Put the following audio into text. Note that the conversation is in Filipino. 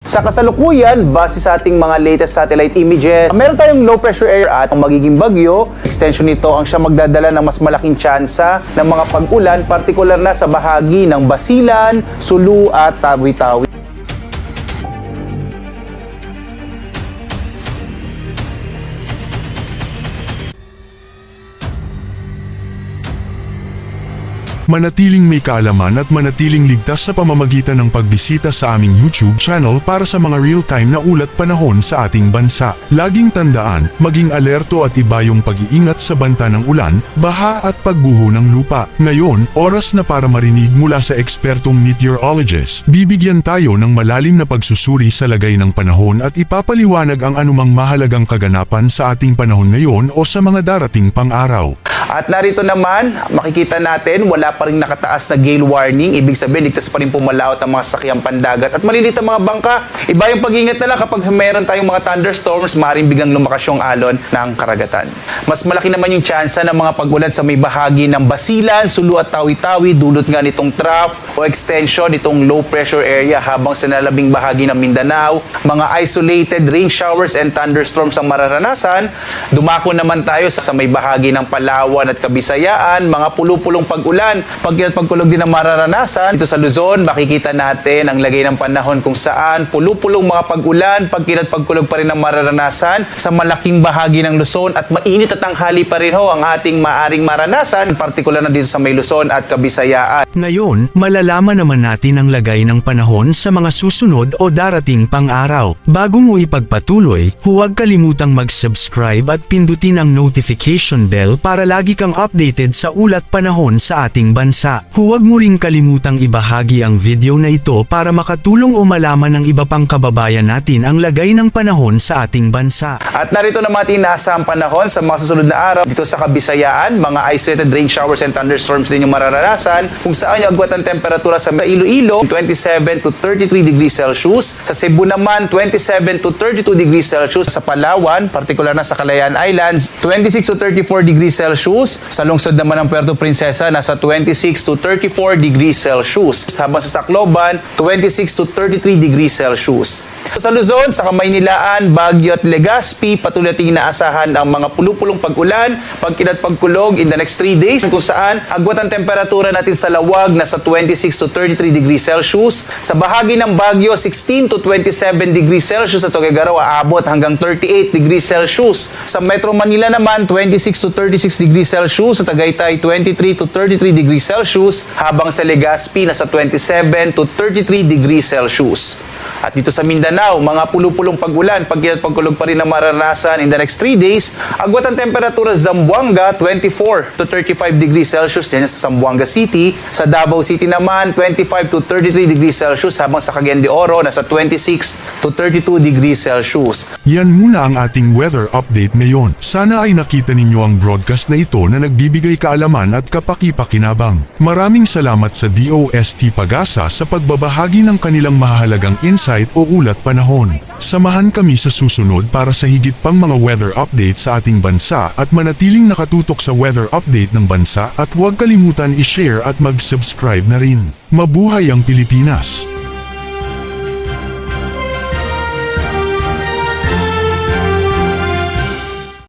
Sa kasalukuyan, base sa ating mga latest satellite images, meron tayong low pressure area at ang magiging bagyo. Extension nito ang siya magdadala ng mas malaking tsansa ng mga pag-ulan, partikular na sa bahagi ng Basilan, Sulu at Tawi-Tawi. Manatiling may kaalaman at manatiling ligtas sa pamamagitan ng pagbisita sa aming YouTube channel para sa mga real-time na ulat panahon sa ating bansa. Laging tandaan, maging alerto at iba yung pag-iingat sa banta ng ulan, baha at pagguho ng lupa. Ngayon, oras na para marinig mula sa ekspertong meteorologist. Bibigyan tayo ng malalim na pagsusuri sa lagay ng panahon at ipapaliwanag ang anumang mahalagang kaganapan sa ating panahon ngayon o sa mga darating pang araw. At narito naman, makikita natin, wala pa rin nakataas na gale warning. Ibig sabihin, ligtas pa rin pumalaot ang mga sakyang pandagat at malilit ang mga bangka. Iba yung pag-ingat na lang kapag meron tayong mga thunderstorms, maaaring biglang lumakas yung alon ng karagatan. Mas malaki naman yung tsansa ng mga pag-ulan sa may bahagi ng Basilan, Sulu at Tawi-Tawi, dulot nga nitong trough o extension nitong low pressure area, habang sa nalabing bahagi ng Mindanao, mga isolated rain showers and thunderstorms ang mararanasan. Dumako naman tayo sa may bahagi ng Palawan at Kabisayaan, mga pulupulong pag-ulan. Pagkulog din ang mararanasan. Dito sa Luzon, makikita natin ang lagay ng panahon kung saan pulupulong mga pag-ulan, pagkulog pa rin ang mararanasan sa malaking bahagi ng Luzon, at mainit at tanghali pa rin ho ang ating maaring maranasan, partikular na dito sa may Luzon at Kabisayaan. Ngayon, malalaman naman natin ang lagay ng panahon sa mga susunod o darating pang araw. Bago mo ipagpatuloy, huwag kalimutang mag-subscribe at pindutin ang notification bell para lagi kang updated sa ulat panahon sa ating bansa. Huwag mo ring kalimutang ibahagi ang video na ito para makatulong o malaman ng iba pang kababayan natin ang lagay ng panahon sa ating bansa. At narito naman tinasa ang panahon sa mga susunod na araw. Dito sa Kabisayaan, mga isolated rain showers and thunderstorms din yung mararanasan, kung saan yung agwat ng temperatura sa Iloilo, 27 to 33 degrees Celsius. Sa Cebu naman, 27 to 32 degrees Celsius. Sa Palawan, partikular na sa Kalayaan Islands, 26 to 34 degrees Celsius. Sa lungsod naman ng Puerto Princesa, nasa 26 to 34 degrees Celsius. Habang sa Tacloban, 26 to 33 degrees Celsius. Sa Luzon, sa Kamaynilaan, Baguio at Legazpi, patuloy nating inaasahan ang mga pulupulong pag-ulan, pagkulog in the next 3 days, kung saan agwat ang temperatura natin sa Lawag nasa 26 to 33 degrees Celsius. Sa bahagi ng Baguio, 16 to 27 degrees Celsius. Sa Tuguegarao, aabot hanggang 38 degrees Celsius. Sa Metro Manila naman, 26 to 36 degrees Celsius. Sa Tagaytay, 23 to 33 degrees Celsius. Habang sa Legazpi, nasa 27 to 33 degrees Celsius. At dito sa Mindanao, mga pulupulong pag-ulan, pagkulog pa rin ang maranasan in the next 3 days. Agwat ang temperatura sa Zamboanga, 24 to 35 degrees Celsius, dyan sa Zamboanga City. Sa Davao City naman, 25 to 33 degrees Celsius, habang sa Cagayan de Oro, nasa 26 to 32 degrees Celsius. Yan muna ang ating weather update ngayon. Sana ay nakita ninyo ang broadcast na ito na nagbibigay kaalaman at kapaki-pakinabang. Maraming salamat sa DOST Pag-asa sa pagbabahagi ng kanilang mahalagang insight o ulat panahon. Samahan kami sa susunod para sa higit pang mga weather update sa ating bansa at manatiling nakatutok sa weather update ng bansa, at huwag kalimutan i-share at mag-subscribe na rin. Mabuhay ang Pilipinas!